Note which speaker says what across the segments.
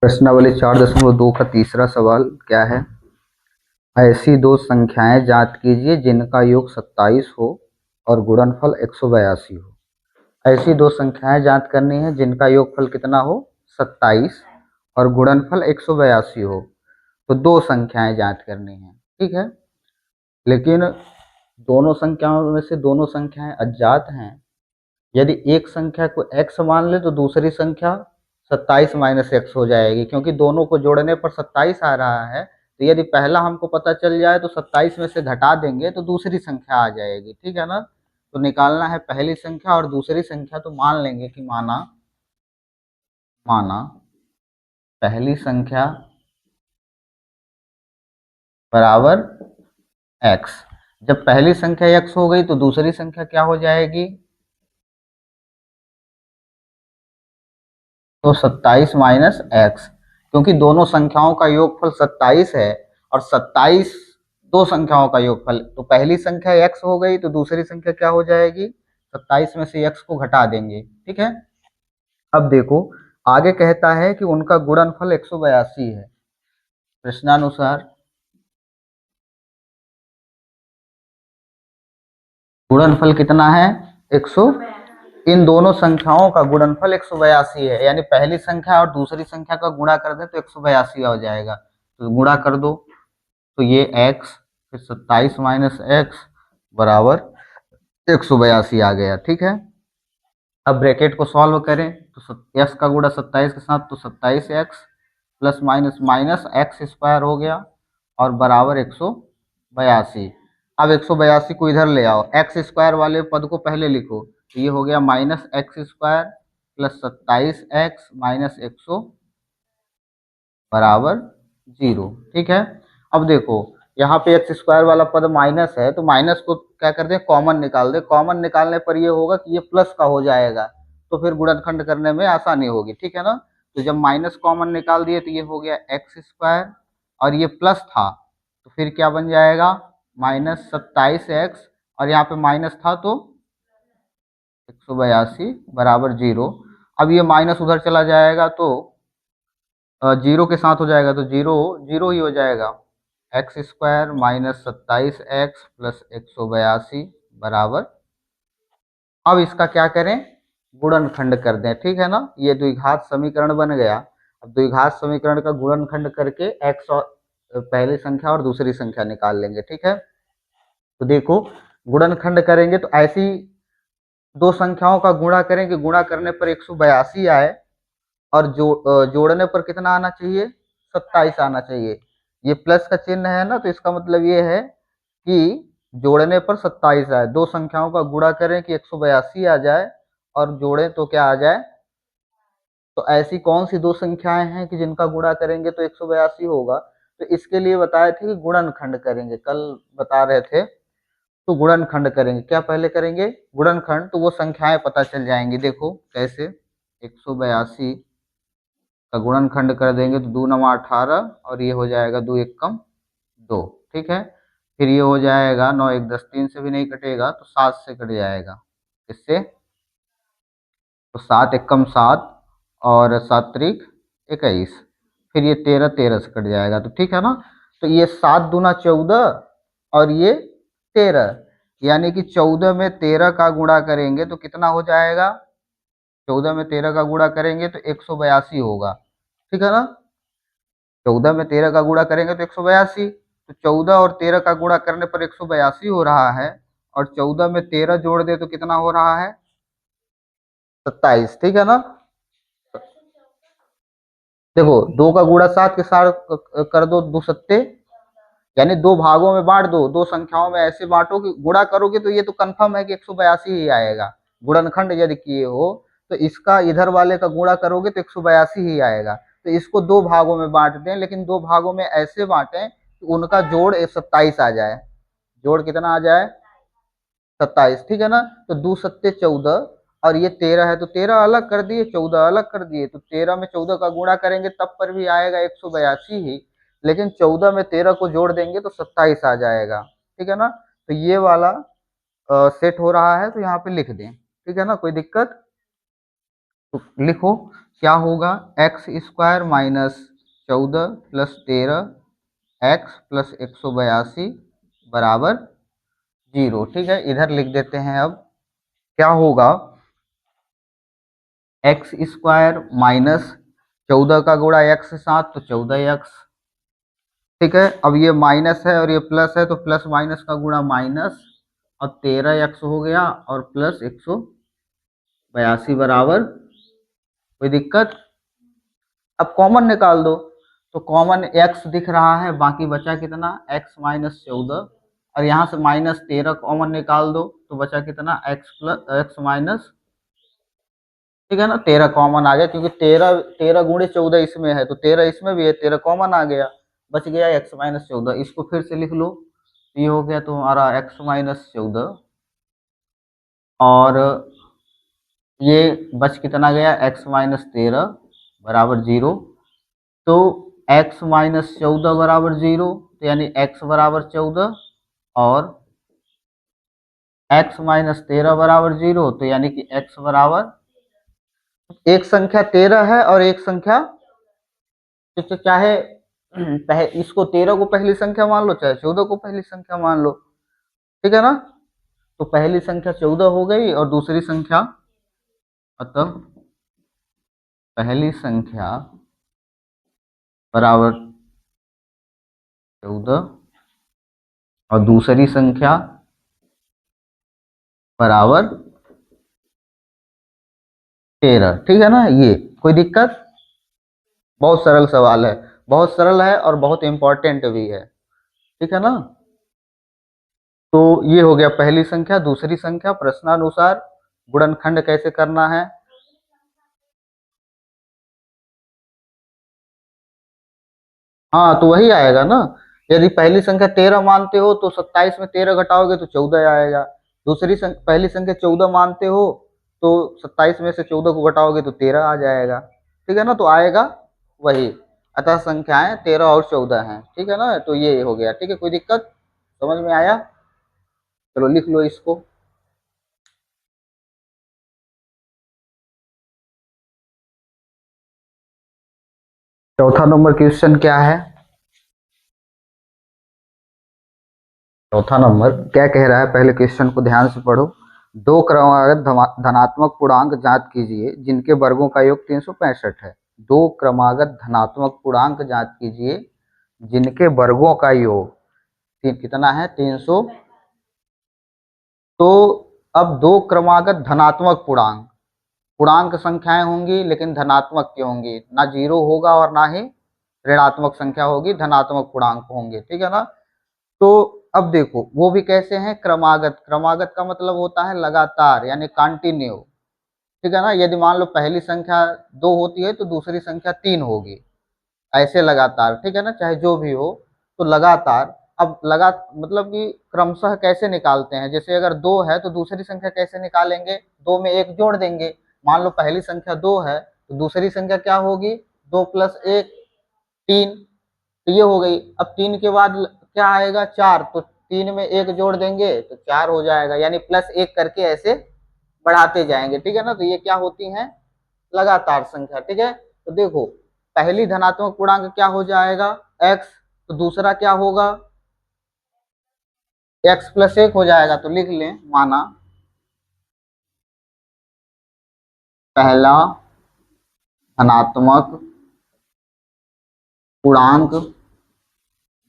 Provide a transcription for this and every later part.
Speaker 1: प्रश्नावली 4.2 का तीसरा सवाल क्या है। ऐसी दो संख्याएं ज्ञात कीजिए जिनका योग 27 हो और गुणनफल 182 हो। ऐसी दो संख्याएं ज्ञात करनी है जिनका योगफल कितना हो 27 और गुणनफल 182 हो। तो दो संख्याएं ज्ञात करनी है, ठीक है। लेकिन दोनों संख्याओं में से दोनों संख्याएं अज्ञात हैं। यदि एक संख्या को x मान ले तो दूसरी संख्या 27 माइनस एक्स हो जाएगी, क्योंकि दोनों को जोड़ने पर 27 आ रहा है। तो यदि पहला हमको पता चल जाए तो 27 में से घटा देंगे तो दूसरी संख्या आ जाएगी, ठीक है ना। तो निकालना है पहली संख्या और दूसरी संख्या। तो मान लेंगे कि माना पहली संख्या बराबर x। जब पहली संख्या x हो गई तो दूसरी संख्या क्या हो जाएगी, तो 27 माइनस एक्स। क्योंकि दोनों संख्याओं का योगफल 27 है और 27 दो संख्याओं का योगफल, तो पहली संख्या x हो गई तो दूसरी संख्या क्या हो जाएगी, 27 में से x को घटा देंगे, ठीक है। अब देखो आगे कहता है कि उनका गुणनफल 182 है। प्रश्नानुसार गुणनफल कितना है 100। इन दोनों संख्याओं का गुणनफल 182 है, यानी पहली संख्या और दूसरी संख्या का गुणा कर दे तो 182 हो जाएगा। तो गुणा कर दो, तो ये x फिर 27 माइनस एक्स बराबर 182 आ गया, ठीक है। अब ब्रैकेट को सॉल्व करें तो x का गुणा 27 के साथ तो 27x plus minus minus x square हो गया और बराबर 182। अब 182 को इधर ले आओ, एक्स स्क्वायर वाले पद को पहले लिखो, तो ये हो गया minus x square plus 27x minus 100 बराबर 0, ठीक है। अब देखो यहाँ पे एक्स स्क्वायर वाला पद माइनस है, तो माइनस को क्या करते हैं कॉमन निकाल दे। कॉमन निकालने पर ये होगा कि ये प्लस का हो जाएगा, तो फिर गुणनखंड करने में आसानी होगी, ठीक है ना। तो जब माइनस कॉमन निकाल दिए तो ये हो गया एक्स स्क्वायर और ये प्लस था तो फिर क्या बन जाएगा माइनस 27x और यहाँ पे माइनस था तो 182 बराबर 0। अब ये माइनस उधर चला जाएगा तो जीरो के साथ हो जाएगा, तो जीरो जीरो ही हो जाएगा। X square minus 27x plus 182 बराबर, अब इसका क्या करें गुणनखंड कर दें, ठीक है ना। ये द्विघात समीकरण बन गया। अब द्विघात समीकरण का गुणनखंड करके x और पहली संख्या और दूसरी संख्या निकाल लेंगे, ठीक है। तो देखो गुणनखंड करेंगे तो ऐसी दो संख्याओं का गुणा करेंगे, गुणा करने पर 182 आए और जोड़ने पर कितना आना चाहिए 27 आना चाहिए। ये प्लस का चिन्ह है ना, तो इसका मतलब ये है कि जोड़ने पर 27 आए। दो संख्याओं का गुणा करें कि 182 आ जाए और जोड़ें तो क्या आ जाए। तो ऐसी कौन सी दो संख्याएं हैं कि जिनका गुणा करेंगे तो 182 होगा। तो इसके लिए बताए थे कि गुणनखंड करेंगे, कल बता रहे थे। तो गुणनखंड करेंगे, क्या पहले करेंगे गुणनखंड, तो वो संख्याएं पता चल जाएंगी। देखो कैसे, 182 का गुणनखंड कर देंगे तो 2 नमा 18 और ये हो जाएगा 2 एकम 2, ठीक है। फिर ये हो जाएगा 9 1 10, 3 से भी नहीं कटेगा तो 7 से कट जाएगा। इससे तो 7 एकम 7 और 7 त्रिक 21, फिर ये 13 13 से कट जाएगा, तो ठीक है ना। तो ये 7 दूना 14 और ये 13, यानी कि 14 में 13 का गुणा करेंगे तो कितना हो जाएगा, 14 में 13 का गुणा करेंगे तो 182 होगा, ठीक है ना। 14 में 13 का गुणा करेंगे तो 182, तो 14 और 13 का गुणा करने पर 182 हो रहा है और 14 में 13 जोड़ दे तो कितना हो रहा है 27, ठीक है ना। देखो 2 का गुणा 7 के साथ कर दो, 2 सत्ते, यानी दो भागों में बांट दो, दो संख्याओं में ऐसे बांटो कि गुणा करोगे तो ये तो कंफर्म है कि 182 ही आएगा। गुणनखंड यदि किए हो तो इसका इधर वाले का गुणा करोगे तो 182 ही आएगा। तो इसको दो भागों में बांट दें, लेकिन दो भागों में ऐसे बांटें कि उनका जोड़ 27 आ जाए। जोड़ कितना आ जाए 27, ठीक है ना। तो 2 सत्ते 14 और ये 13 है तो 13 अलग कर दिए, 14 अलग कर दिए, तो 13 में 14 का गुणा करेंगे तब पर भी आएगा 182 ही, लेकिन 14 में 13 को जोड़ देंगे तो 27 आ जाएगा, ठीक है ना। तो ये वाला सेट हो रहा है तो यहाँ पे लिख दें, ठीक है ना, कोई दिक्कत। तो लिखो क्या होगा, x square minus 14 plus 13 x plus 182 बराबर 0। ठीक है, इधर लिख देते हैं। अब क्या होगा, एक्स स्क्वायर माइनस 14 का गुणा एक्स के साथ तो 14 एक्स। ठीक है, अब ये माइनस है और ये प्लस है तो प्लस माइनस का गुणा माइनस, और 13 एक्स हो गया और प्लस 182 बराबर, कोई दिक्कत। अब कॉमन निकाल दो, तो कॉमन एक्स दिख रहा है, बाकी बचा कितना, एक्स माइनस 14, और यहाँ से माइनस 13 कॉमन निकाल दो तो बचा कितना, एक्स प्लस एक्स माइनस, ठीक है ना, 13 कॉमन आ गया क्योंकि 13 13 गुणे 14 इसमें है तो 13 इसमें भी है, 13 कॉमन आ गया, बच गया एक्स माइनस 14। इसको फिर से लिख लो, ये हो गया तुम्हारा एक्स माइनस 14, और ये बच कितना गया, एक्स माइनस 13 बराबर 0। तो एक्स माइनस 14 बराबर 0, तो यानी एक्स बराबर 14, और एक्स माइनस 13 बराबर 0, तो यानी कि एक्स बराबर, एक संख्या 13 है और एक संख्या, तो चाहे इसको 13 को पहली संख्या मान लो, चाहे 14 को पहली संख्या मान लो, ठीक है ना। तो पहली संख्या 14 हो गई और दूसरी संख्या, अतः पहली संख्या बराबर 14 और दूसरी संख्या बराबर 13। ठीक है ना, ये कोई दिक्कत, बहुत सरल सवाल है, बहुत सरल है और बहुत इंपॉर्टेंट भी है। ठीक है ना, तो ये हो गया पहली संख्या। दूसरी संख्या प्रश्नानुसार गुणनखंड कैसे करना है, हाँ तो वही आएगा ना। यदि पहली संख्या 13 मानते हो तो 27 में 13 घटाओगे तो 14 आएगा। पहली संख्या 14 मानते हो तो 27 में से 14 को घटाओगे तो 13 आ जाएगा। ठीक है ना, तो आएगा वही। अतः संख्याएं 13 और 14 हैं। ठीक है ना, तो ये हो गया। ठीक है, कोई दिक्कत, समझ में आया। चलो लिख लो इसको। चौथा नंबर क्वेश्चन क्या है, चौथा नंबर क्या कह रहा है, पहले क्वेश्चन को ध्यान से पढ़ो। दो क्रमागत धनात्मक पूर्णांक ज्ञात कीजिए जिनके वर्गों का योग 365 है। दो क्रमागत धनात्मक पूर्णांक ज्ञात कीजिए जिनके वर्गों का योग कितना है, 300। तो अब दो क्रमागत धनात्मक पूर्णांक, पूर्णांक संख्याएं होंगी लेकिन धनात्मक की होंगी, ना जीरो होगा और ना ही ऋणात्मक संख्या होगी, धनात्मक पूर्णांक होंगे। ठीक है ना, तो अब देखो वो भी कैसे हैं, क्रमागत। क्रमागत का मतलब होता है लगातार, यानी कंटिन्यू। ठीक है ना, यदि मान लो पहली संख्या 2 होती है तो दूसरी संख्या 3 होगी, ऐसे लगातार। ठीक है ना, चाहे जो भी हो, तो लगातार। अब लगा मतलब कि क्रमशः कैसे निकालते हैं, जैसे अगर 2 है तो दूसरी संख्या कैसे निकालेंगे, 2 में 1 जोड़ देंगे। मान लो पहली संख्या 2 है तो दूसरी संख्या क्या होगी, 2 प्लस 1 3, तो ये हो गई। अब 3 के बाद क्या आएगा, 4, तो 3 में 1 जोड़ देंगे तो 4 हो जाएगा, यानी प्लस 1 करके ऐसे बढ़ाते जाएंगे। ठीक है ना, तो ये क्या होती हैं, लगातार संख्या। ठीक है, तो देखो पहली धनात्मक पूर्णांक क्या हो जाएगा, x, तो दूसरा क्या होगा, x प्लस 1 हो जाएगा। तो लिख लें, माना पहला धनात्मक पूर्णांक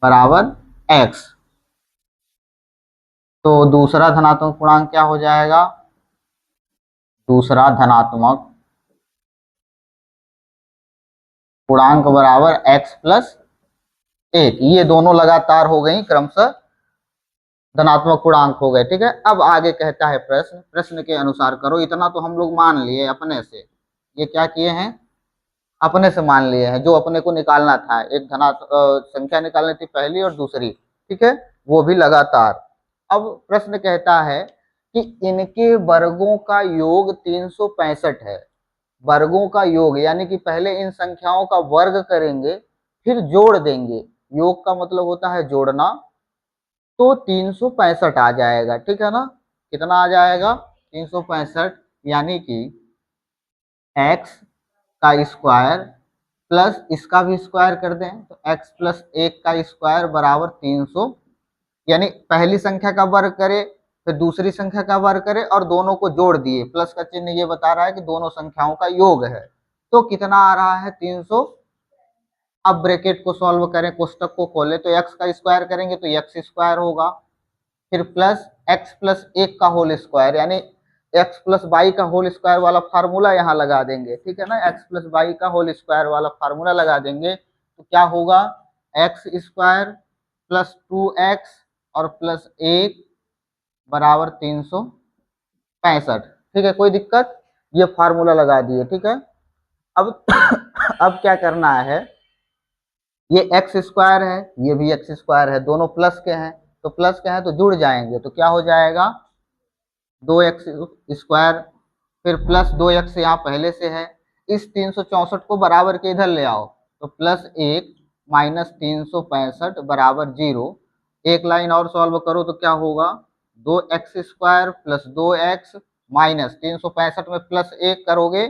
Speaker 1: बराबर x, तो दूसरा धनात्मक पूर्णांक क्या हो जाएगा, दूसरा धनात्मक पूर्णांक बराबर x प्लस 1। ये दोनों लगातार हो गई, क्रमशः धनात्मक पूर्णांक हो गए। ठीक है, अब आगे कहता है प्रश्न, प्रश्न के अनुसार करो। इतना तो हम लोग मान लिए अपने से, ये क्या किए हैं, अपने से मान लिए हैं, जो अपने को निकालना था। एक संख्या निकालनी थी पहली और दूसरी, ठीक है, वो भी लगातार। अब प्रश्न कहता है कि इनके वर्गों का योग 365 है। वर्गों का योग यानी कि पहले इन संख्याओं का वर्ग करेंगे फिर जोड़ देंगे। योग का मतलब होता है जोड़ना, तो 365 आ जाएगा। ठीक है ना, कितना आ जाएगा, 365, यानी कि एक्स का स्क्वायर प्लस इसका भी स्क्वायर कर दें तो x प्लस 1 का स्क्वायर बराबर 300, यानी पहली संख्या का वर्ग करे फिर दूसरी संख्या का वर्ग करे और दोनों को जोड़ दिए, प्लस का चिन्ह ये बता रहा है कि दोनों संख्याओं का योग है। तो कितना आ रहा है 300। अब ब्रैकेट को सॉल्व करें, कोष्टक को खोले तो x का स्क्वायर करेंगे तो x स्क्वायर होगा, फिर प्लस x प्लस 1 का होल स्क्वायर, यानी x प्लस वाई का होल स्क्वायर वाला फार्मूला यहाँ लगा देंगे, ठीक है ना। x प्लस वाई का होल स्क्वायर वाला फार्मूला लगा देंगे तो क्या होगा, एक्स स्क्वायर प्लस 2x और प्लस 1 बराबर 365। ठीक है, कोई दिक्कत, ये फार्मूला लगा दिए, ठीक है। अब अब क्या करना है, ये एक्स स्क्वायर है ये भी एक्स स्क्वायर है, दोनों प्लस के हैं तो प्लस के हैं तो जुड़ जाएंगे तो क्या हो जाएगा 2x स्क्वायर, फिर प्लस 2x यहाँ पहले से है, इस 364 को बराबर के इधर ले आओ तो प्लस 1 माइनस 365 बराबर 0। एक लाइन और सॉल्व करो तो क्या होगा 2x square plus 2x minus 365 में प्लस 1 करोगे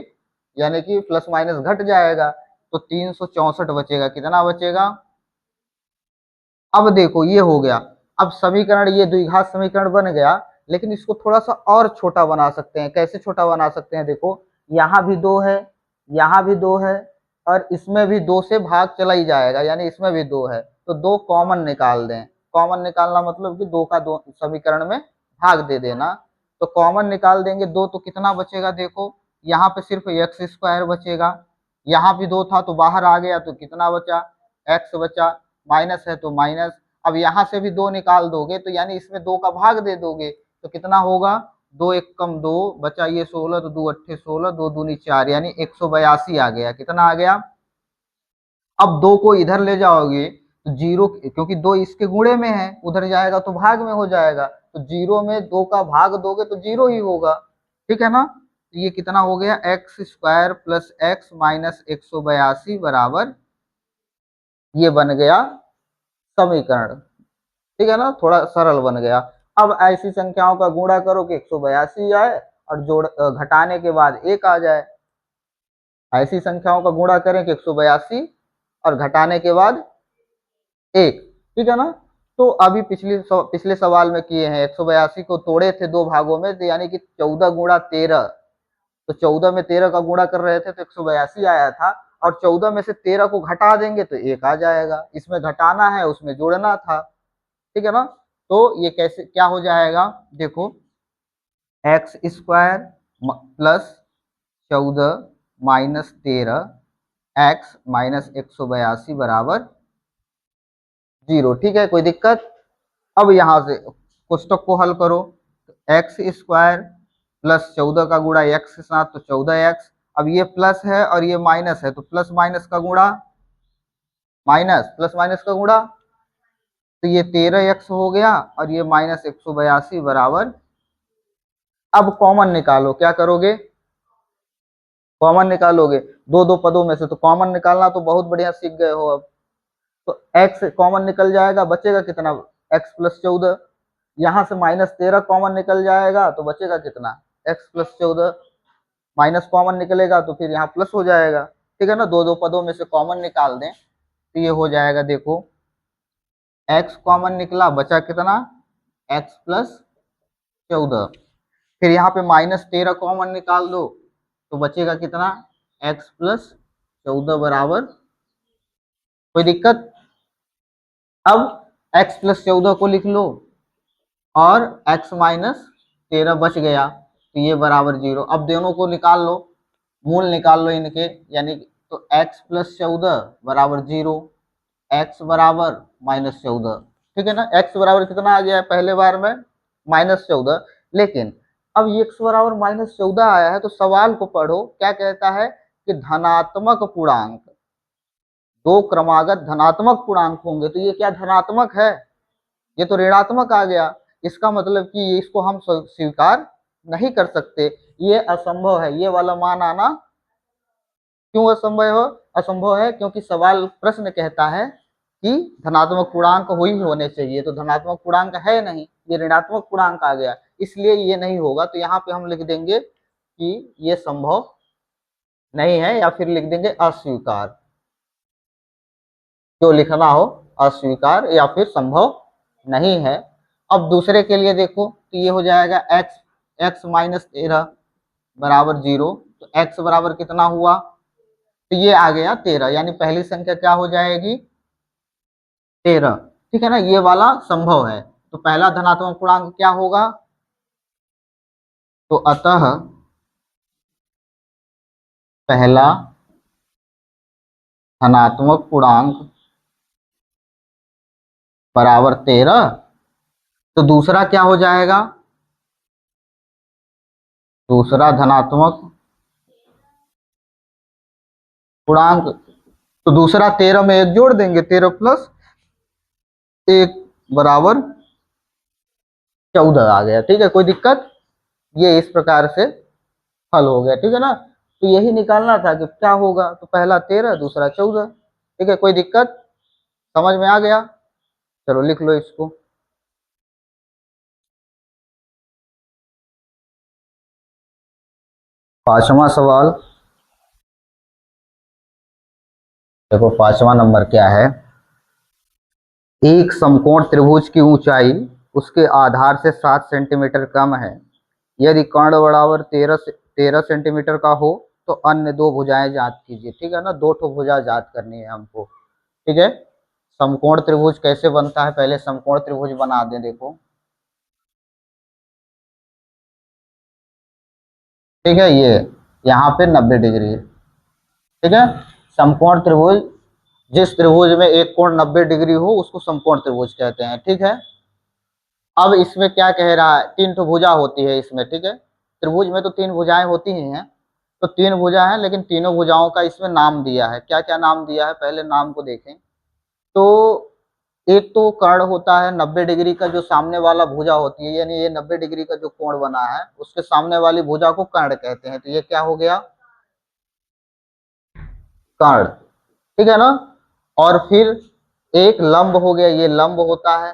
Speaker 1: यानी कि प्लस माइनस घट जाएगा तो 364 बचेगा, कितना बचेगा। अब देखो ये हो गया, अब समीकरण ये द्विघात समीकरण बन गया, लेकिन इसको थोड़ा सा और छोटा बना सकते हैं। कैसे छोटा बना सकते हैं, देखो यहाँ भी 2 है, यहाँ भी 2 है और इसमें भी 2 से भाग चला ही जाएगा, यानी इसमें भी 2 है तो 2 कॉमन निकाल दें। कॉमन निकालना मतलब कि 2 का 2 समीकरण में भाग दे देना, तो कॉमन निकाल देंगे 2 तो कितना बचेगा, देखो यहाँ पे सिर्फ एक्स स्क्वायर बचेगा, यहाँ भी 2 था तो बाहर आ गया तो कितना बचा, एक्स बचा, माइनस है तो माइनस। अब यहाँ से भी 2 निकाल दोगे तो यानी इसमें 2 का भाग दे दोगे तो कितना होगा, 2 एक कम 2 बचा, ये 16 तो 2 अट्ठे 16, 2 दूनी 4 यानी 182 आ गया, कितना आ गया। अब 2 को इधर ले जाओगे तो 0, क्योंकि 2 इसके गुणे में है, उधर जाएगा तो भाग में हो जाएगा तो 0 में 2 का भाग दोगे तो 0 ही होगा, ठीक है ना। तो ये कितना हो गया, x square plus x minus 182 बराबर, ये बन गया समीकरण, ठीक है ना, थोड़ा सरल बन गया। अब ऐसी संख्याओं का गुणा करो कि 182 आए और जोड़ घटाने के बाद 1 आ जाए। ऐसी संख्याओं का गुणा करें कि 182 और घटाने के बाद 1, ठीक है ना। तो अभी पिछले सवाल में किए हैं, 182 को तोड़े थे 2 भागों में तो यानी कि 14 गुणा 13, तो 14 में 13 का गुणा कर रहे थे तो 182 आया था और 14 में से 13 को घटा देंगे तो 1 आ जाएगा, इसमें घटाना है उसमें जोड़ना था, ठीक है ना। तो ये कैसे क्या हो जाएगा, देखो x square plus 14 minus 13 x minus 182 बराबर 0, ठीक है, कोई दिक्कत। अब यहाँ से कोष्टक को हल करो, एक्स स्क्वायर प्लस 14 का गुणा एक्स के साथ तो 14x, अब ये प्लस है और ये माइनस है तो प्लस माइनस का गुणा, माइनस प्लस माइनस का गुणा, तो ये 13x हो गया और ये माइनस 182 बराबर। अब कॉमन निकालो, क्या करोगे, कॉमन निकालोगे, दो दो पदों में से तो कॉमन निकालना तो बहुत बढ़िया सीख गए हो। अब तो x कॉमन निकल जाएगा, बचेगा कितना, x प्लस 14, यहाँ से माइनस 13 कॉमन निकल जाएगा तो बचेगा कितना, x प्लस 14, माइनस कॉमन निकलेगा तो फिर यहाँ प्लस हो जाएगा, ठीक है ना। दो दो पदों में से कॉमन निकाल दें तो ये हो जाएगा, देखो x कॉमन निकला, बचा कितना, x प्लस 14, फिर यहाँ पे माइनस 13 कॉमन निकाल दो तो बचेगा कितना, x प्लस 14 बराबर, कोई दिक्कत। अब x प्लस 14 को लिख लो और x माइनस 13 बच गया तो ये बराबर 0। अब दोनों को निकाल लो, मूल निकाल लो इनके, यानी तो x प्लस 14 बराबर 0, x बराबर माइनस 14, ठीक है ना। x बराबर कितना आ गया है पहले बार में, माइनस 14, लेकिन अब ये x बराबर माइनस 14 आया है तो सवाल को पढ़ो, क्या कहता है कि धनात्मक पूर्णांक, दो क्रमागत धनात्मक पूर्णांक होंगे तो ये क्या धनात्मक है, ये तो ऋणात्मक आ गया, इसका मतलब कि इसको हम स्वीकार नहीं कर सकते, ये असंभव है, ये वाला मान आना। क्यों असंभव है, असंभव है क्योंकि सवाल प्रश्न कहता है कि धनात्मक पूर्णांक ही होने चाहिए, तो धनात्मक पूर्णांक है नहीं, ये ऋणात्मक पूर्णांक आ गया, इसलिए ये नहीं होगा। तो यहाँ पे हम लिख देंगे कि ये संभव नहीं है, या फिर लिख देंगे अस्वीकार, जो लिखना हो, अस्वीकार या फिर संभव नहीं है। अब दूसरे के लिए देखो, तो ये हो जाएगा एक्स, एक्स माइनस 13 बराबर 0। तो एक्स बराबर कितना हुआ, तो ये आ गया 13, यानी पहली संख्या क्या हो जाएगी, 13। ठीक है ना, ये वाला संभव है। तो पहला धनात्मक पूर्णांक क्या होगा, तो अतः पहला धनात्मक पूर्णांक बराबर 13। तो दूसरा क्या हो जाएगा, दूसरा धनात्मक पूर्णांक, तो दूसरा 13 में एक जोड़ देंगे, 13 प्लस 1 बराबर 14 आ गया। ठीक है, कोई दिक्कत, ये इस प्रकार से हल हो गया। ठीक है ना, तो यही निकालना था कि क्या होगा, तो पहला 13 दूसरा 14। ठीक है, कोई दिक्कत, समझ में आ गया। चलो लिख लो इसको। पांचवा सवाल, देखो पांचवा नंबर क्या है। एक समकोण त्रिभुज की ऊंचाई उसके आधार से 7 सेंटीमीटर कम है। यदि कर्ण बराबर 13 सेंटीमीटर का हो तो अन्य दो भुजाएं ज्ञात कीजिए। ठीक है ना, दो ठो भुजा ज्ञात करनी है हमको। ठीक है, समकोण त्रिभुज कैसे बनता है, पहले समकोण त्रिभुज बना दें। देखो ठीक है, ये यहाँ पे 90 डिग्री है। ठीक है, समकोण त्रिभुज, जिस त्रिभुज में एक कोण 90 डिग्री हो उसको समकोण त्रिभुज कहते हैं। ठीक है, अब इसमें क्या कह रहा है, तीन तो भुजा होती है इसमें। ठीक है, त्रिभुज में तो तीन भुजाएं होती ही हैं, तो तीन भुजा है, लेकिन तीनों भुजाओं का इसमें नाम दिया है। क्या क्या नाम दिया है, पहले नाम को देखें। तो एक तो कर्ण होता है 90 डिग्री का, जो सामने वाला भुजा होती है, यानी ये 90 डिग्री का जो कोण बना है उसके सामने वाली भुजा को कर्ण कहते हैं। तो ये क्या हो गया, कर्ण। ठीक है ना, और फिर एक लंब हो गया, ये लंब होता है,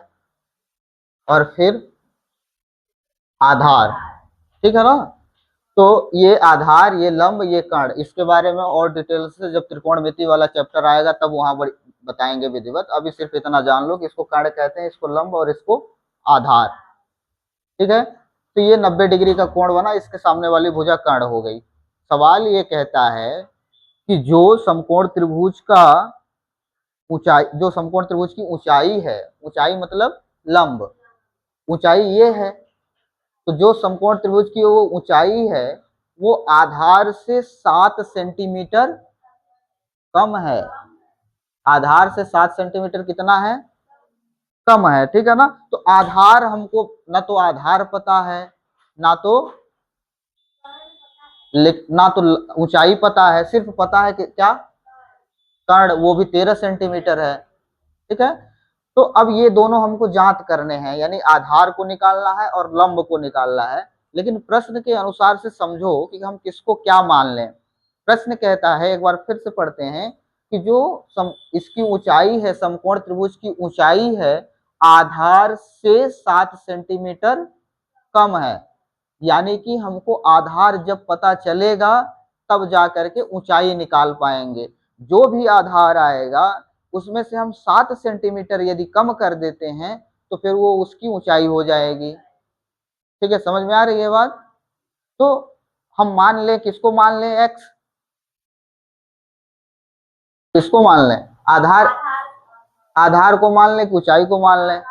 Speaker 1: और फिर आधार। ठीक है ना, तो ये आधार, ये लंब, ये कर्ण, इसके बारे में और डिटेल से जब त्रिकोणमिति वाला चैप्टर आएगा तब वहां बताएंगे विधिवत। अभी सिर्फ इतना जान लो कि इसको कर्ण कहते हैं, इसको लंब और इसको आधार। ठीक है, तो ये 90 डिग्री का कोण बना, इसके सामने वाली भुजा कर्ण हो गई। सवाल ये कहता है कि जो समकोण त्रिभुज का ऊंचाई, जो समकोण त्रिभुज की ऊंचाई है, ऊंचाई मतलब लंब, ऊंचाई ये है, तो जो समकोण त्रिभुज की वो ऊंचाई है वो आधार से 7 सेंटीमीटर कम है। आधार से 7 सेंटीमीटर कितना है, कम है। ठीक है ना, तो आधार हमको ना तो आधार पता है, ना तो ना तो ऊंचाई पता है, सिर्फ पता है कि क्या, कर्ण, वो भी 13 सेंटीमीटर है। ठीक है, तो अब ये दोनों हमको जांच करने हैं, यानी आधार को निकालना है और लंब को निकालना है। लेकिन प्रश्न के अनुसार से समझो कि हम किसको क्या मान लें। प्रश्न कहता है, एक बार फिर से पढ़ते हैं, कि जो इसकी ऊंचाई है, समकोण त्रिभुज की ऊंचाई है आधार से 7 सेंटीमीटर कम है। यानी कि हमको आधार जब पता चलेगा तब जा करके ऊंचाई निकाल पाएंगे। जो भी आधार आएगा उसमें से हम 7 सेंटीमीटर यदि कम कर देते हैं तो फिर वो उसकी ऊंचाई हो जाएगी। ठीक है, समझ में आ रही है बात। तो हम मान लें, किसको मान लें, एक्स, किसको मान लें, आधार, आधार को मान लें कि ऊंचाई को मान लें।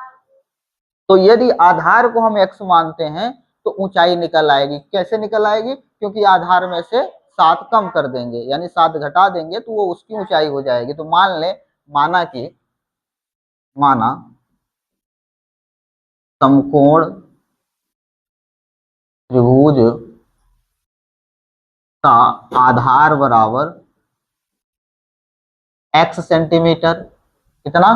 Speaker 1: तो यदि आधार को हम एक्स मानते हैं तो ऊंचाई निकल आएगी। कैसे निकल आएगी, क्योंकि आधार में से 7 कम कर देंगे, यानी 7 घटा देंगे तो वो उसकी ऊंचाई हो जाएगी। तो मान ले, माना कि, माना समकोण त्रिभुज का आधार बराबर एक्स सेंटीमीटर, कितना,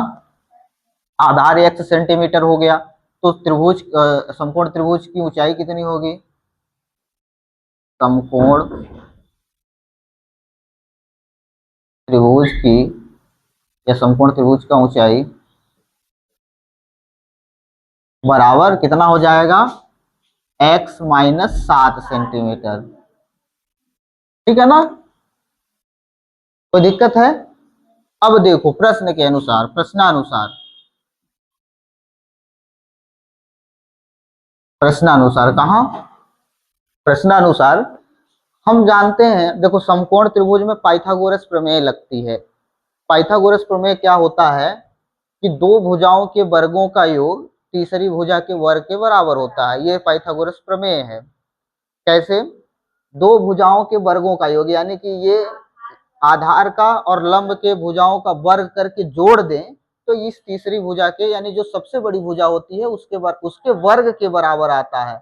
Speaker 1: आधार एक्स सेंटीमीटर हो गया, तो त्रिभुज, समकोण त्रिभुज की ऊंचाई कितनी होगी, समकोण त्रिभुज की, या समकोण त्रिभुज का ऊंचाई बराबर कितना हो जाएगा, x माइनस 7 सेंटीमीटर। ठीक है ना, कोई दिक्कत है? अब देखो प्रश्न के अनुसार, प्रश्नानुसार, प्रश्नानुसार कहाँ, प्रश्नानुसार हम जानते हैं, देखो समकोण त्रिभुज में पाइथागोरस प्रमेय लगती है। पाइथागोरस प्रमेय क्या होता है कि दो भुजाओं के वर्गों का योग तीसरी भुजा के वर्ग के बराबर होता है, ये पाइथागोरस प्रमेय है। कैसे? दो भुजाओं के वर्गों का योग, यानी कि ये आधार का और लंब के भुजाओं का वर्ग करके जोड़ दें तो इस तीसरी भुजा के, यानी जो सबसे बड़ी भुजा होती है उसके वर्ग के बराबर आता है।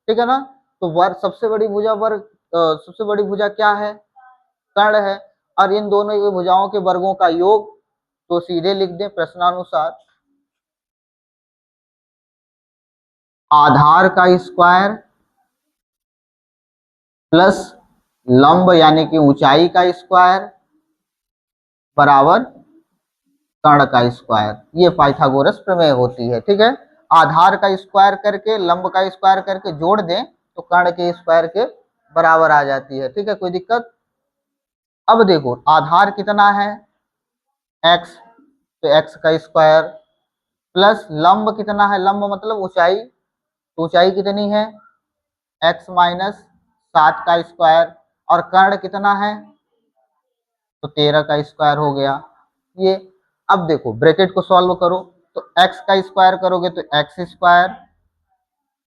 Speaker 1: ठीक है ना? तो वर्ग, सबसे बड़ी भुजा वर्ग, सबसे बड़ी भुजा क्या है? कर्ण है। और इन दोनों की भुजाओं के वर्गों का योग, तो सीधे लिख दें प्रश्नानुसार, आधार का स्क्वायर प्लस लंब यानी कि ऊंचाई का स्क्वायर बराबर कर्ण का स्क्वायर, ये पाइथागोरस प्रमेय होती है। ठीक है? आधार का स्क्वायर करके लंब का स्क्वायर करके जोड़ दें तो कर्ण के स्क्वायर के बराबर आ जाती है। ठीक है? कोई दिक्कत? अब देखो आधार कितना है? x, तो x का स्क्वायर प्लस लंब कितना है? लंब मतलब ऊंचाई, तो ऊंचाई कितनी है? x माइनस 7 का स्क्वायर। और कर्ण कितना है? तो 13 का स्क्वायर हो गया ये। अब देखो ब्रैकेट को सॉल्व करो, तो x का स्क्वायर करोगे तो x स्क्वायर,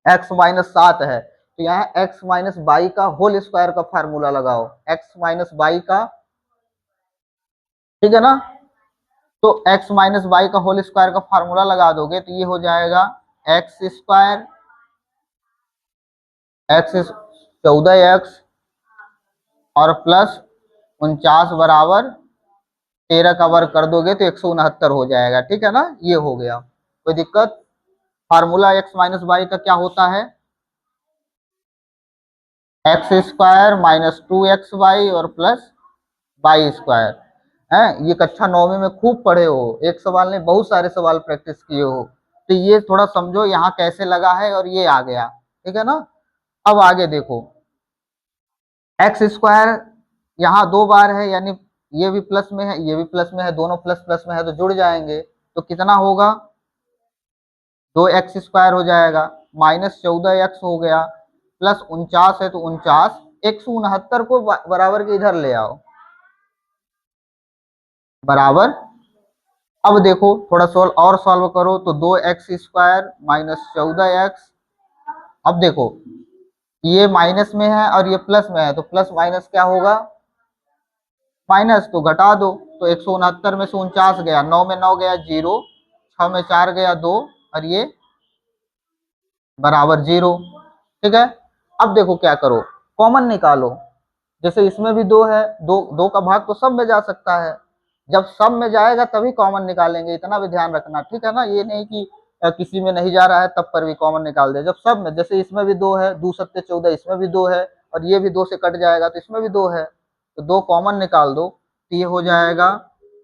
Speaker 1: x माइनस 7 है तो यहाँ x माइनस बाई का होल स्क्वायर का फार्मूला लगाओ, x माइनस बाई का। ठीक है ना? तो x माइनस बाई का होल स्क्वायर का फार्मूला लगा दोगे तो ये हो जाएगा एक्स स्क्वायर, एक्स 14x और प्लस 49 बराबर 13 का वर्ग कर दोगे तो 169 हो जाएगा। ठीक है ना? ये हो गया। कोई दिक्कत? फार्मूला x माइनस बाई का क्या होता है? एक्स स्क्वायर माइनस 2xy और प्लस बाई स्क्वायर है। ये कक्षा 9वीं में खूब पढ़े हो, एक सवाल नहीं बहुत सारे सवाल प्रैक्टिस किए हो, तो ये थोड़ा समझो यहाँ कैसे लगा है और ये आ गया। ठीक है ना? अब आगे देखो, एक्स स्क्वायर यहाँ दो बार है, यानी ये भी प्लस में है ये भी प्लस में है, दोनों प्लस प्लस में है तो जुड़ जाएंगे, तो कितना होगा? 2x स्क्वायर हो जाएगा, माइनस 14x हो गया, प्लस 49 है तो 49, 169 को बराबर के इधर ले आओ, बराबर। अब देखो थोड़ा सॉल्व करो तो 2x स्क्वायर माइनस 14x। अब देखो ये माइनस में है और ये प्लस में है, तो प्लस माइनस क्या होगा? माइनस, तो घटा दो, तो 169 में से 49 गया, 9 में 9 गया 0, 6 में 4 गया 2 और ये बराबर 0। ठीक है? अब देखो क्या करो, कॉमन निकालो। जैसे इसमें भी 2 है, दो दो का भाग तो सब में जा सकता है, जब सब में जाएगा तभी कॉमन निकालेंगे, इतना भी ध्यान रखना। ठीक है ना? ये नहीं कि किसी में नहीं जा रहा है तब पर भी कॉमन निकाल दे, जब सब में, जैसे इसमें भी 2 है, 2 सत्ते 14, इसमें भी 2 है और ये भी 2 से कट जाएगा तो इसमें भी 2 है, तो 2 कॉमन निकाल दो तो ये हो जाएगा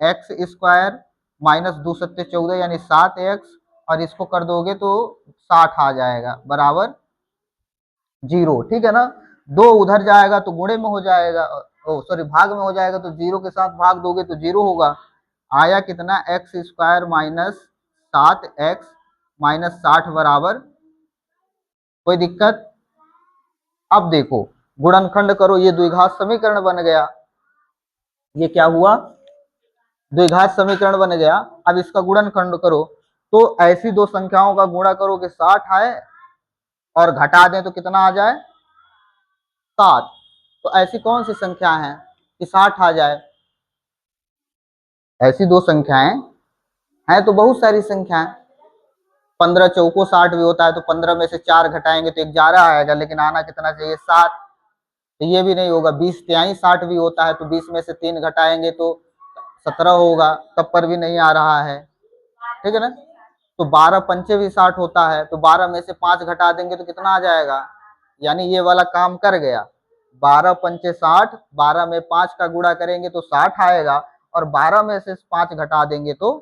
Speaker 1: एक्स स्क्वायर माइनस 2 सत्ते 14 यानी 7x, और इसको कर दोगे तो 60 आ जाएगा बराबर 0। ठीक है ना? 2 उधर जाएगा तो गुणे में हो जाएगा, ओ सॉरी भाग में हो जाएगा, तो 0 के साथ भाग दोगे तो 0 होगा। आया कितना? X square minus 7x minus 60 बराबर। कोई दिक्कत? अब देखो गुणनखंड करो, ये द्विघात समीकरण बन गया। ये क्या हुआ? द्विघात समीकरण बन गया। अब इसका गुणनखंड करो, तो ऐसी दो संख्याओं का गुणा करो कि 60 आए और घटा दें तो कितना आ जाए? 7। तो ऐसी कौन सी संख्या है कि 60 आ जाए? ऐसी दो संख्याएं हैं तो बहुत सारी संख्याएं, 15 चौको 60 भी होता है, तो 15 में से 4 घटाएंगे तो 11 आएगा, लेकिन आना कितना चाहिए? 7। तो ये भी नहीं होगा। 20 तिहाई 60 भी होता है, तो 20 में से 3 घटाएंगे तो 17 होगा, तब पर भी नहीं आ रहा है। ठीक है ना? तो 12 पंचे भी 60 होता है, तो 12 में से 5 घटा देंगे तो कितना आ जाएगा? यानी ये वाला काम कर गया। 12 पंचे 60, 12 में 5 का गुणा करेंगे तो 60 आएगा, और 12 में से 5 घटा देंगे तो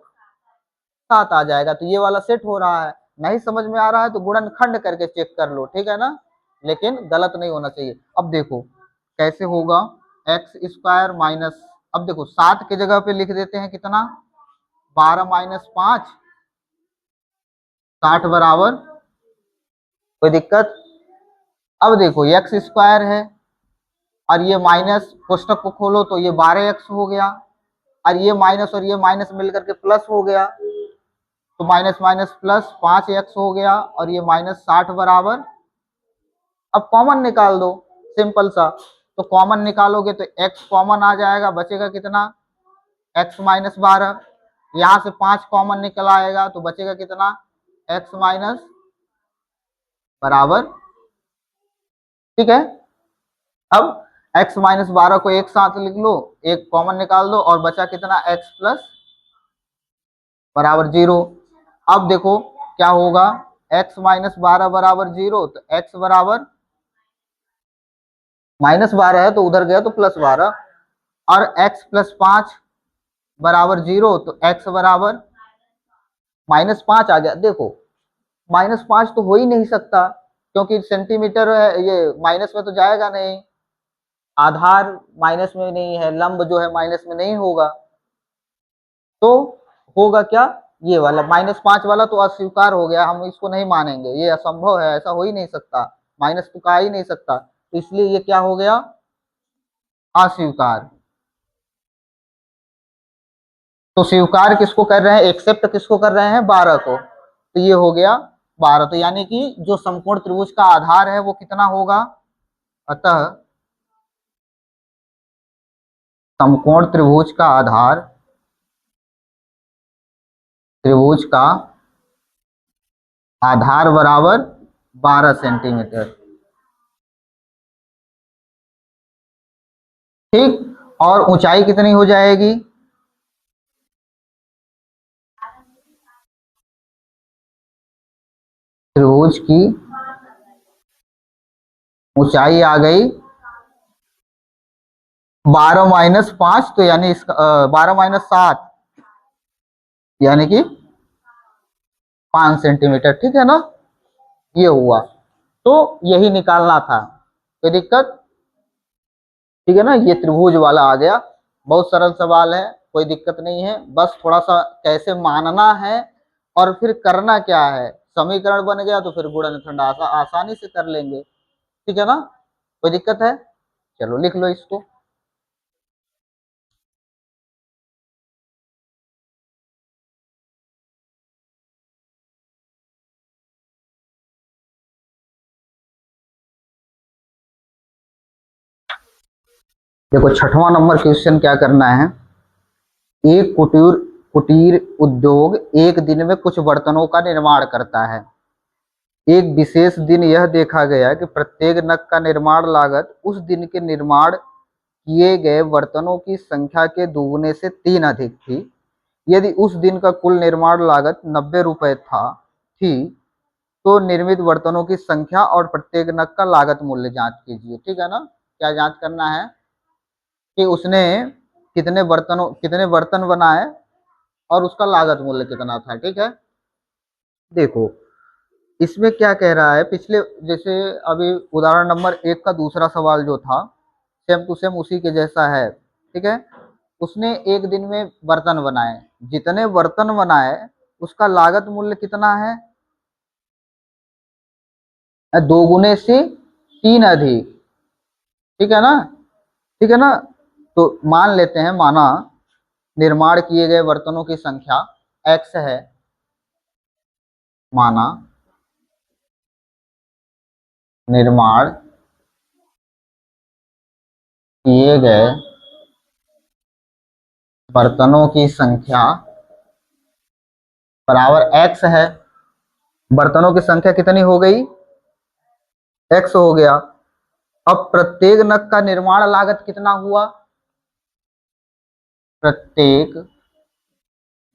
Speaker 1: 7 आ जाएगा। तो ये वाला सेट हो रहा है। नहीं समझ में आ रहा है तो गुणनखंड करके चेक कर लो। ठीक है ना? लेकिन गलत नहीं होना चाहिए। अब देखो कैसे होगा, एक्स स्क्वायर माइनस अब देखो 7 के जगह पे लिख देते हैं कितना, 12 माइनस 5, 60 बराबर, कोई दिक्कत। अब देखो एक्स स्क्वायर है और ये माइनस, कोष्टक को खोलो तो ये 12x हो गया, और ये माइनस मिलकर के प्लस हो गया, तो माइनस माइनस प्लस 5x हो गया, और ये माइनस 60 बराबर, अब कॉमन निकाल दो, सिंपल सा। तो कॉमन निकालोगे तो x कॉमन आ जाएगा, बचेगा कितना, x माइनस 12, यहाँ से 5 कॉमन निकल आएगा तो बचेगा कितना, x माइनस बराबर, ठीक है। अब x माइनस 12 को एक साथ लिख लो, एक कॉमन निकाल दो, और बचा कितना, x प्लस बराबर 0। अब देखो क्या होगा, x माइनस 12 बराबर 0, तो x बराबर माइनस 12 है तो उधर गया तो प्लस 12, और x प्लस 5 बराबर 0, तो x बराबर माइनस 5 आ गया। देखो माइनस 5 तो हो ही नहीं सकता, क्योंकि सेंटीमीटर है, ये माइनस में तो जाएगा नहीं, आधार माइनस में नहीं है, लंब जो है माइनस में नहीं होगा, तो होगा क्या, ये वाला -5 वाला तो अस्वीकार हो गया, हम इसको नहीं मानेंगे, ये असंभव है, ऐसा हो ही नहीं सकता, माइनस तो का ही नहीं सकता, तो इसलिए ये क्या हो गया, अस्वीकार। तो स्वीकार किसको कर रहे हैं, एक्सेप्ट किसको कर रहे हैं, 12 को, तो ये हो गया 12। तो यानी कि जो समकोण त्रिभुज का आधार है वो कितना होगा, अतः समकोण त्रिभुज का आधार, त्रिभुज का आधार बराबर 12 सेंटीमीटर, ठीक। और ऊंचाई कितनी हो जाएगी, त्रिभुज की ऊंचाई आ गई 12 माइनस 5, तो यानी इसका 12 माइनस 7, यानी कि 5 सेंटीमीटर, ठीक है ना, ये हुआ। तो यही निकालना था, कोई दिक्कत, ठीक है ना, ये त्रिभुज वाला आ गया, बहुत सरल सवाल है, कोई दिक्कत नहीं है, बस थोड़ा सा कैसे मानना है और फिर करना क्या है, समीकरण बन गया तो फिर गुणनखंड आसानी से कर लेंगे, ठीक है ना, कोई दिक्कत है, चलो लिख लो इसको। देखो 6वां नंबर क्वेश्चन क्या करना है, एक कुटीर कुटीर उद्योग एक दिन में कुछ बर्तनों का निर्माण करता है। एक विशेष दिन यह देखा गया कि प्रत्येक नग का निर्माण लागत उस दिन के निर्माण किए गए बर्तनों की संख्या के दोगुने से 3 अधिक थी। यदि उस दिन का कुल निर्माण लागत 90 रुपये थी, तो निर्मित बर्तनों की संख्या और प्रत्येक नग का लागत मूल्य जांच कीजिए, ठीक है ना। क्या जांच करना है कि उसने कितने बर्तन बनाए और उसका लागत मूल्य कितना था, ठीक है। देखो इसमें क्या कह रहा है, पिछले जैसे अभी उदाहरण नंबर 1 का दूसरा सवाल जो था, सेम टू सेम उसी के जैसा है, ठीक है। उसने एक दिन में बर्तन बनाए, जितने बर्तन बनाए उसका लागत मूल्य कितना है, दोगुने से 3 अधिक, ठीक है ना, ठीक है ना। तो मान लेते हैं, माना निर्माण किए गए बर्तनों की संख्या x है, माना निर्माण किए गए बर्तनों की संख्या बराबर x है, बर्तनों की संख्या कितनी हो गई, x हो गया। अब प्रत्येक नग का निर्माण लागत कितना हुआ, प्रत्येक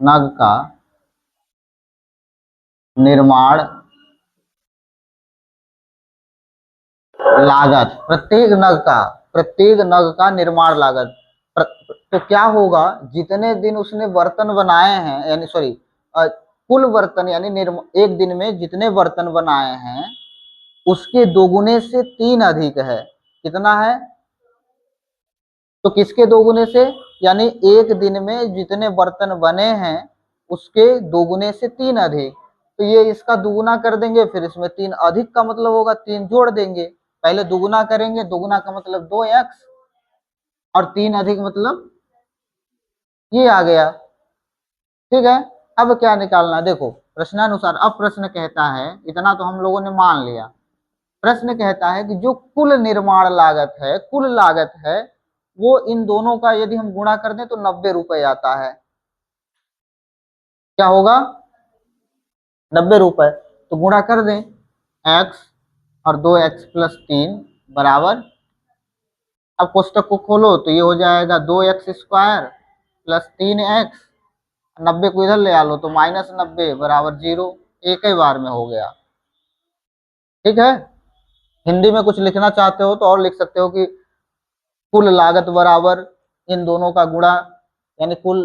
Speaker 1: नग का निर्माण लागत, प्रत्येक नग का निर्माण लागत, तो क्या होगा, जितने दिन उसने बर्तन बनाए हैं, यानी सॉरी कुल बर्तन, यानी एक दिन में जितने बर्तन बनाए हैं उसके दोगुने से 3 अधिक है, कितना है, तो किसके दोगुने से, यानी एक दिन में जितने बर्तन बने हैं उसके दोगुने से 3 अधिक। तो ये इसका दुगुना कर देंगे, फिर इसमें 3 अधिक का मतलब होगा 3 जोड़ देंगे। पहले दुगुना करेंगे, दुगुना का मतलब 2x और 3 अधिक मतलब ये आ गया। ठीक है, अब क्या निकालना, देखो प्रश्नानुसार। अब प्रश्न कहता है, इतना तो हम लोगों ने मान लिया, प्रश्न कहता है कि जो कुल निर्माण लागत है, कुल लागत है, वो इन दोनों का यदि हम गुणा कर दें तो 90 रुपए आता है। क्या होगा, 90 रुपए। तो गुणा कर दें, x और 2x प्लस 3 बराबर, अब कोष्टक को खोलो तो ये हो जाएगा 2x स्क्वायर प्लस 3x, 90 को इधर ले आ लो तो -90 बराबर 0। एक ही बार में हो गया। ठीक है, हिंदी में कुछ लिखना चाहते हो तो और लिख सकते हो कि कुल लागत बराबर इन दोनों का गुणा, यानी कुल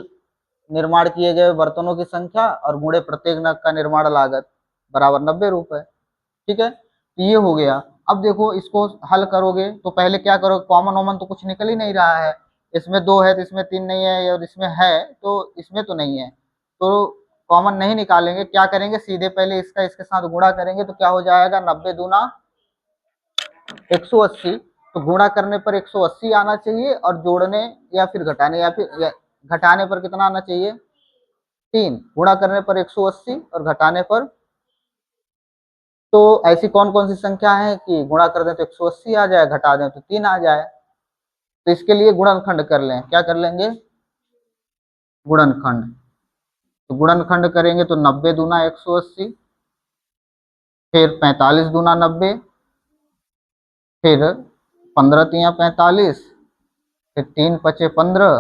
Speaker 1: निर्माण किए गए बर्तनों की संख्या और गुणे प्रत्येक नग का निर्माण लागत बराबर 90 रुपए। ठीक है, तो ये हो गया। अब देखो इसको हल करोगे तो पहले क्या करोगे, कॉमन वॉमन तो कुछ निकल ही नहीं रहा है। इसमें 2 है तो इसमें 3 नहीं है, और इसमें है तो इसमें तो नहीं है, तो कॉमन नहीं निकालेंगे। क्या करेंगे, सीधे पहले इसका इसके साथ गुणा करेंगे तो क्या हो जाएगा, 90 दूना 180। तो गुणा करने पर 180 आना चाहिए, और जोड़ने या फिर घटाने घटाने पर कितना आना चाहिए, 3। गुणा करने पर 180 और घटाने पर, तो ऐसी कौन कौन सी संख्या है कि गुणा कर दें तो 180 आ जाए, घटा दें तो 3 आ जाए। तो इसके लिए गुणनखंड कर लें, क्या कर लेंगे, गुणनखंड। तो गुणनखंड करेंगे तो 90 दूना 180, फिर 45 दूना 90, फिर 15 तिया 45, फिर 3 पचे 15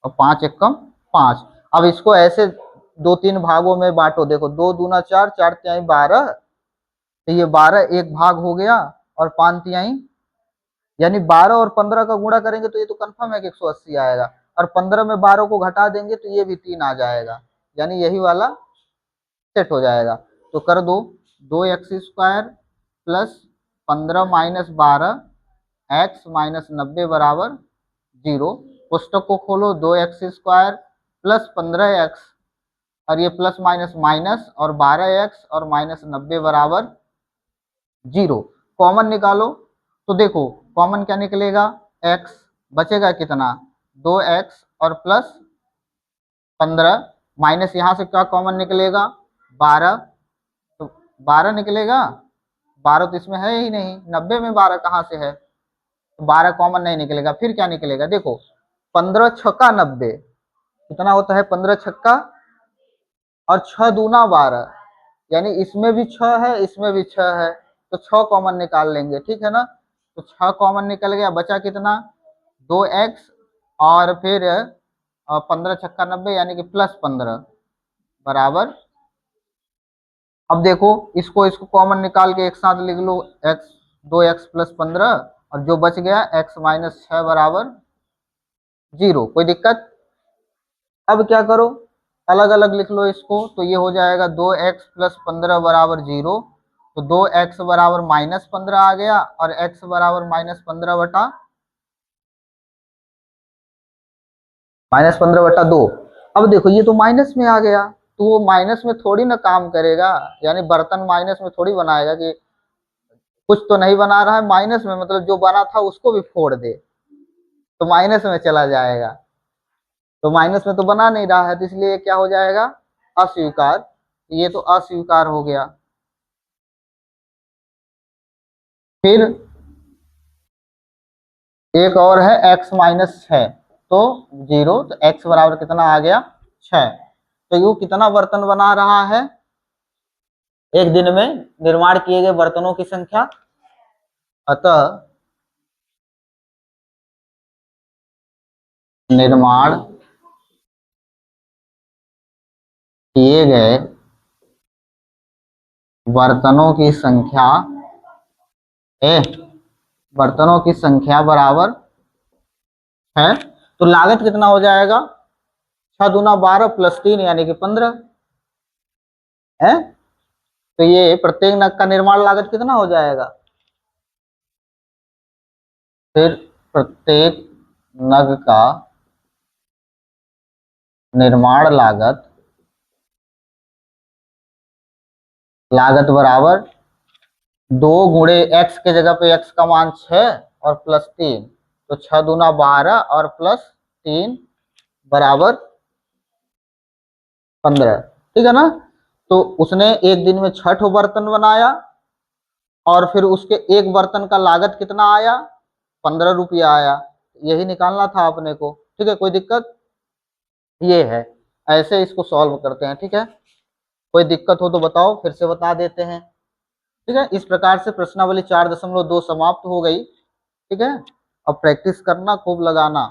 Speaker 1: और 5 एकम 5। अब इसको ऐसे 2-3 भागों में बांटो, देखो 2 दूना 4, 4 तिहाई 12, तो ये 12 एक भाग हो गया, और 5 तिहाई, यानी 12 और 15 का गुणा करेंगे तो ये तो कंफर्म है कि 180 आएगा, और 15 में 12 को घटा देंगे तो ये भी 3 आ जाएगा, यानी यही वाला सेट हो जाएगा। तो कर दो, 2x square plus 15 minus 12 x minus 90 बराबर 0। पुस्तक को खोलो, 2x स्क्वायर प्लस 15x, और ये प्लस माइनस माइनस, और 12x और माइनस 90 बराबर 0। कॉमन निकालो, तो देखो कॉमन क्या निकलेगा, x बचेगा कितना, 2x और प्लस 15, माइनस यहाँ से क्या कॉमन निकलेगा, 12, तो 12 निकलेगा। 12 तो इसमें है ही नहीं, 90 में 12 कहाँ से है, तो 12 कॉमन नहीं निकलेगा। फिर क्या निकलेगा, देखो 15 छक्का 90 कितना होता है, 15 छक्का और 6 दूना 12, यानी इसमें भी 6 है, इसमें भी 6 है, तो 6 कॉमन निकाल लेंगे। ठीक है ना, तो 6 कॉमन निकल गया, बचा कितना, 2x और फिर 15 छक्का 90 यानी कि प्लस 15 बराबर। अब देखो इसको इसको कॉमन निकाल के एक साथ लिख लो, x 2x प्लस 15, और जो बच गया x माइनस 6 बराबर 0। कोई दिक्कत, अब क्या करो, अलग अलग लिख लो इसको, तो ये हो जाएगा 2x प्लस 15 बराबर 0। तो 2x बराबर माइनस 15 आ गया, और x बराबर माइनस 15 बटा -15/2। अब देखो ये तो माइनस में आ गया, तो वो माइनस में थोड़ी ना काम करेगा, यानी बर्तन माइनस में थोड़ी बनाएगा कि कुछ तो नहीं बना रहा है माइनस में, मतलब जो बना था उसको भी फोड़ दे तो माइनस में चला जाएगा। तो माइनस में तो बना नहीं रहा है, तो इसलिए क्या हो जाएगा, अस्वीकार। ये तो अस्वीकार हो गया। फिर एक और है x माइनस 6, तो 0, तो x बराबर कितना आ गया, 6। तो ये कितना बर्तन बना रहा है, एक दिन में निर्माण किए गए बर्तनों की संख्या, अतः निर्माण किए गए बर्तनों की संख्या ए बर्तनों की संख्या बराबर है। तो लागत कितना हो जाएगा, 6 दूना 12 प्लस 3 यानी कि 15 है। तो ये प्रत्येक नग का निर्माण लागत कितना हो जाएगा, फिर प्रत्येक नग का निर्माण लागत बराबर 2 × x के जगह पे x का मान 6 और +3, तो 6 दूना 12 और +3 बराबर 15। ठीक है ना। तो उसने एक दिन में 6 बर्तन बनाया और फिर उसके एक बर्तन का लागत कितना आया, 15 रुपया आया। यही निकालना था अपने को। ठीक है, कोई दिक्कत? ये है, ऐसे इसको सॉल्व करते हैं। ठीक है, कोई दिक्कत हो तो बताओ, फिर से बता देते हैं। ठीक है, इस प्रकार से प्रश्नावली 4.2 समाप्त हो गई। ठीक है, अब प्रैक्टिस करना, खूब लगाना।